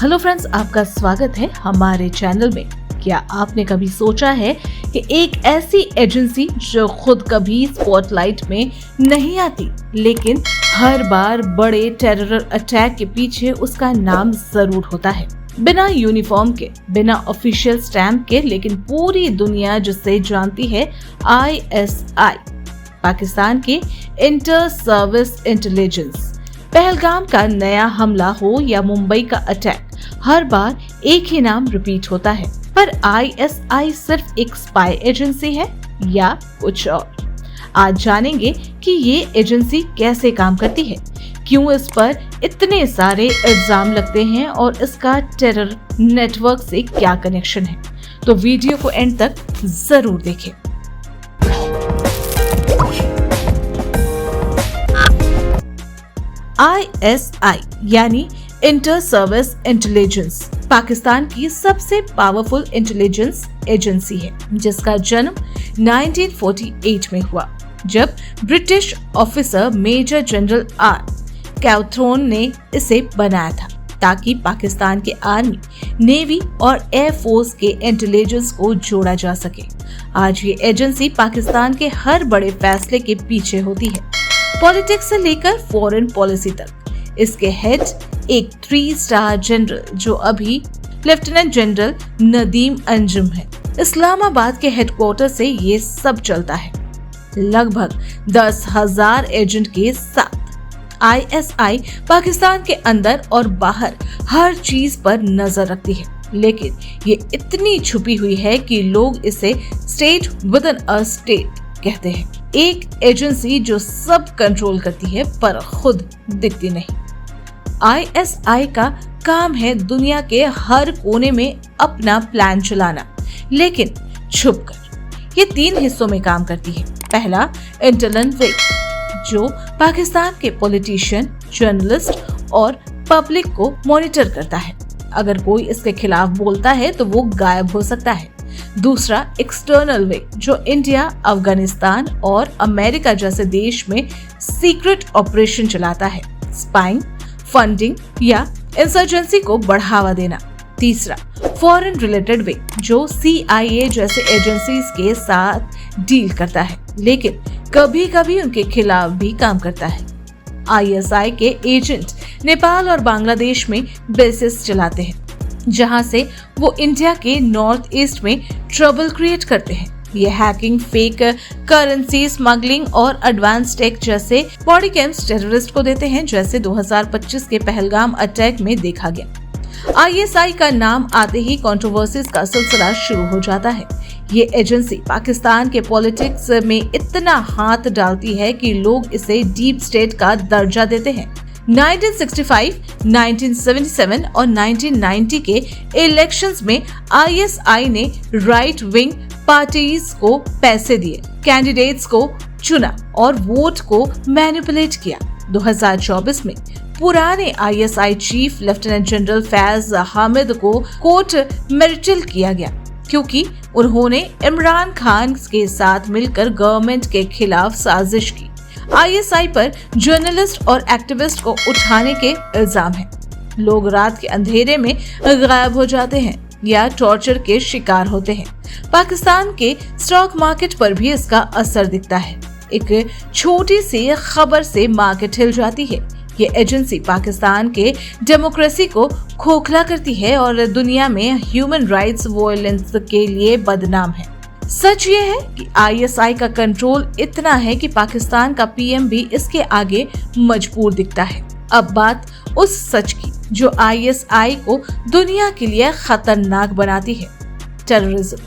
Hello friends, आपका स्वागत है हमारे चैनल में। क्या आपने कभी सोचा है कि एक ऐसी एजेंसी जो खुद कभी स्पॉटलाइट में नहीं आती, लेकिन हर बार बड़े टेरर अटैक के पीछे उसका नाम जरूर होता है। बिना यूनिफॉर्म के, बिना ऑफिशियल स्टैम्प के, लेकिन पूरी दुनिया जिसे जानती है, ISI, पाकिस्तान के इंटर सर्विस इंटेलिजेंस। पहलगाम का नया हमला हो या मुंबई का अटैक, हर बार एक ही नाम रिपीट होता है। पर ISI सिर्फ एक स्पाई एजेंसी है या कुछ और? आज जानेंगे कि ये एजेंसी कैसे काम करती है, क्यों इस पर इतने सारे इल्जाम लगते हैं और इसका टेरर नेटवर्क से क्या कनेक्शन है। तो वीडियो को एंड तक जरूर देखें। ISI यानी इंटर सर्विस इंटेलिजेंस पाकिस्तान की सबसे पावरफुल इंटेलिजेंस एजेंसी है, जिसका जन्म 1948 में हुआ, जब British officer major general R. Cawthome ने इसे बनाया था, ताकि पाकिस्तान के आर्मी, नेवी और एयर फोर्स के इंटेलिजेंस को जोड़ा जा सके। आज ये एजेंसी पाकिस्तान के हर बड़े फैसले के पीछे होती है, पॉलिटिक्स से लेकर फॉरेन पॉलिसी तक। इसके हेड एक 3 स्टार जनरल, जो अभी लेफ्टिनेंट जनरल नदीम अंजुम है। इस्लामाबाद के हेडक्वार्टर से ये सब चलता है। लगभग 10,000 एजेंट के साथ ISI पाकिस्तान के अंदर और बाहर हर चीज पर नजर रखती है, लेकिन ये इतनी छुपी हुई है कि लोग इसे state with in a state कहते हैं। एक एजेंसी जो सब कंट्रोल करती है पर खुद दिखती नहीं। ISI का काम है दुनिया के हर कोने में अपना प्लान चलाना, लेकिन छुपकर। ये 3 हिस्सों में काम करती है। पहला, इंटेलिजेंस विंग, जो पाकिस्तान के पॉलिटिशियन, जर्नलिस्ट और पब्लिक को मॉनिटर करता है। अगर कोई इसके खिलाफ बोलता है तो वो गायब हो सकता है। दूसरा, एक्सटर्नल विंग, जो इंडिया, अफगानिस्तान और अमेरिका जैसे देश में सीक्रेट ऑपरेशन चलाता है, स्पाइंग, फंडिंग या इंसर्जेंसी को बढ़ावा देना। तीसरा, फॉरेन रिलेटेड विंग, जो CIA जैसे एजेंसीज के साथ डील करता है, लेकिन कभी कभी उनके खिलाफ भी काम करता है। ISI के एजेंट नेपाल और बांग्लादेश में बेसिस चलाते हैं, जहां से वो इंडिया के नॉर्थ ईस्ट में ट्रबल क्रिएट करते हैं। ये हैकिंग, फेक करेंसी स्मगलिंग और एडवांस टेक जैसे बॉडी कैम्स टेररिस्ट को देते हैं, जैसे 2025 के पहलगाम अटैक में देखा गया। ISI का नाम आते ही कंट्रोवर्सीज का सिलसिला शुरू हो जाता है। ये एजेंसी पाकिस्तान के पॉलिटिक्स में इतना हाथ डालती है कि लोग इसे डीप स्टेट का दर्जा देते हैं। 1965, 1977 और 1990 के इलेक्शंस में ISI ने राइट विंग पार्टीज को पैसे दिए, कैंडिडेट्स को चुना और वोट को मैनिपुलेट किया। 2024 में पुराने ISI chief lieutenant general Faiz Hamid को कोर्ट मैरिटल किया गया, क्योंकि उन्होंने इमरान खान के साथ मिलकर गवर्नमेंट के खिलाफ साजिश की। ISI पर जर्नलिस्ट और एक्टिविस्ट को उठाने के इल्जाम हैं। लोग रात के अंधेरे में गायब हो जाते हैं या टॉर्चर के शिकार होते हैं। पाकिस्तान के स्टॉक मार्केट पर भी इसका असर दिखता है। एक छोटी सी खबर से मार्केट हिल जाती है। ये एजेंसी पाकिस्तान के डेमोक्रेसी को खोखला करती है और दुनिया में ह्यूमन राइट्स वायलेंस के लिए बदनाम है। सच ये है कि ISI का कंट्रोल इतना है कि पाकिस्तान का PM भी इसके आगे मजबूर दिखता है। अब बात उस सच की जो ISI को दुनिया के लिए खतरनाक बनाती है, टेररिज्म।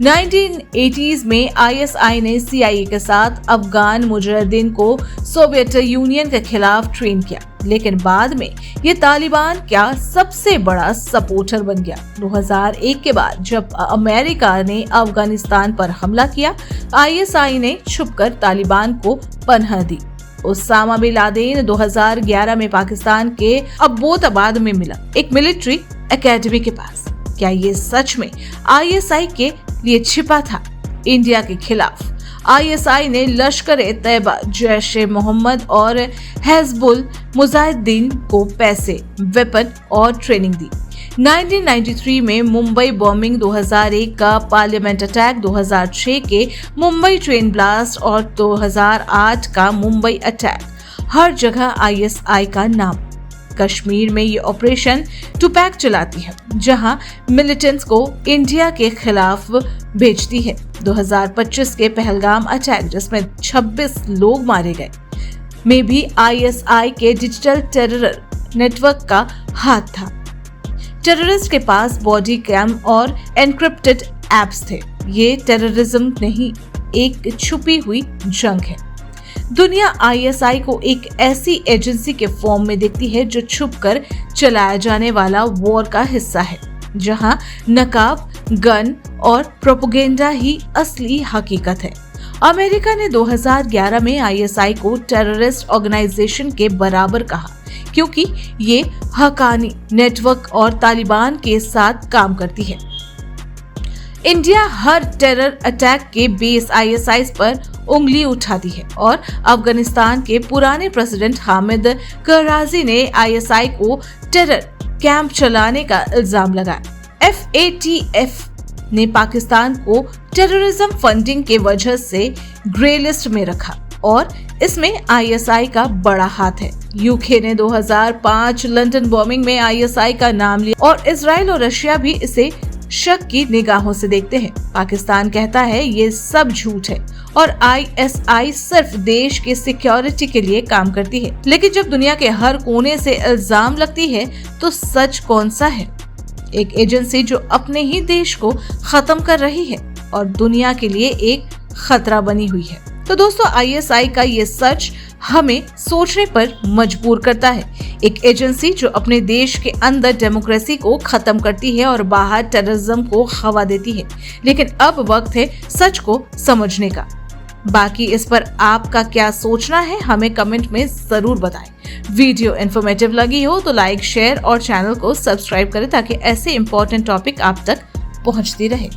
1980s में ISI ने CIA के साथ अफगान मुजाहिदीन को सोवियत यूनियन के खिलाफ ट्रेन किया, लेकिन बाद में ये तालिबान का सबसे बड़ा सपोर्टर बन गया। 2001 के बाद जब अमेरिका ने अफगानिस्तान पर हमला किया, ISI ने छुपकर तालिबान को पनाह दी। उसामा बिन लादेन 2011 में पाकिस्तान के अब्बोताबाद में मिला, एक मिलिट्री एकेडमी के पास। क्या ये सच में ISI के लिए छिपा था? इंडिया के खिलाफ आईएसआई ने लश्कर-ए-तैयबा, जैश-ए-मोहम्मद और हिज़्बुल मुजाहिदीन को पैसे, वेपन और ट्रेनिंग दी। 1993 में मुंबई बॉम्बिंग, 2001 का पार्लियामेंट अटैक, 2006 के मुंबई ट्रेन ब्लास्ट और 2008 का मुंबई अटैक, हर जगह आईएसआई का नाम। कश्मीर में ये ऑपरेशन टूपैक चलाती है, जहां मिलिटेंट्स को इंडिया के खिलाफ भेजती है। 2025 के पहलगाम अटैक, जिसमें 26 लोग मारे गए, में भी आईएसआई के डिजिटल टेरर नेटवर्क का हाथ था। टेररिस्ट के पास बॉडी कैम और एनक्रिप्टेड एप्स थे। ये टेररिज्म नहीं, एक छुपी हुई जंग है। दुनिया आईएसआई को एक ऐसी एजेंसी के फॉर्म में देखती है जो छुपकर चलाया जाने वाला वॉर का हिस्सा है, जहां नकाब, गन और प्रोपेगेंडा ही असली हकीकत है। अमेरिका ने 2011 में आईएसआई को टेररिस्ट ऑर्गेनाइजेशन के बराबर कहा, क्योंकि ये हक्कानी नेटवर्क और तालिबान के साथ काम करती है। इंडिया हर टेरर अटैक के बेस आईएसआई पर उंगली उठाती है और अफगानिस्तान के पुराने प्रेसिडेंट हामिद करजाई ने आईएसआई को टेरर कैंप चलाने का इल्जाम लगाया। एफएटीएफ ने पाकिस्तान को टेररिज्म फंडिंग के वजह से ग्रे लिस्ट में रखा और इसमें आईएसआई का बड़ा हाथ है। यूके ने 2005 लंदन बॉम्बिंग में आईएसआई का नाम लिया और इजराइल और रशिया भी इसे शक की निगाहों से देखते हैं। पाकिस्तान कहता है ये सब झूठ है और आईएसआई सिर्फ देश के सिक्योरिटी के लिए काम करती है। लेकिन जब दुनिया के हर कोने से इल्जाम लगती है तो सच कौन सा है? एक एजेंसी जो अपने ही देश को खत्म कर रही है और दुनिया के लिए एक खतरा बनी हुई है। तो दोस्तों, आईएसआई का ये सच हमें सोचने पर मजबूर करता है। एक एजेंसी जो अपने देश के अंदर डेमोक्रेसी को खत्म करती है और बाहर टेररिज्म को हवा देती है। लेकिन अब वक्त है सच को समझने का। बाकी इस पर आपका क्या सोचना है, हमें कमेंट में जरूर बताएं। वीडियो इन्फॉर्मेटिव लगी हो तो लाइक, शेयर और चैनल को सब्सक्राइब करें ताकि ऐसे इंपॉर्टेंट टॉपिक आप तक पहुंचती रहे।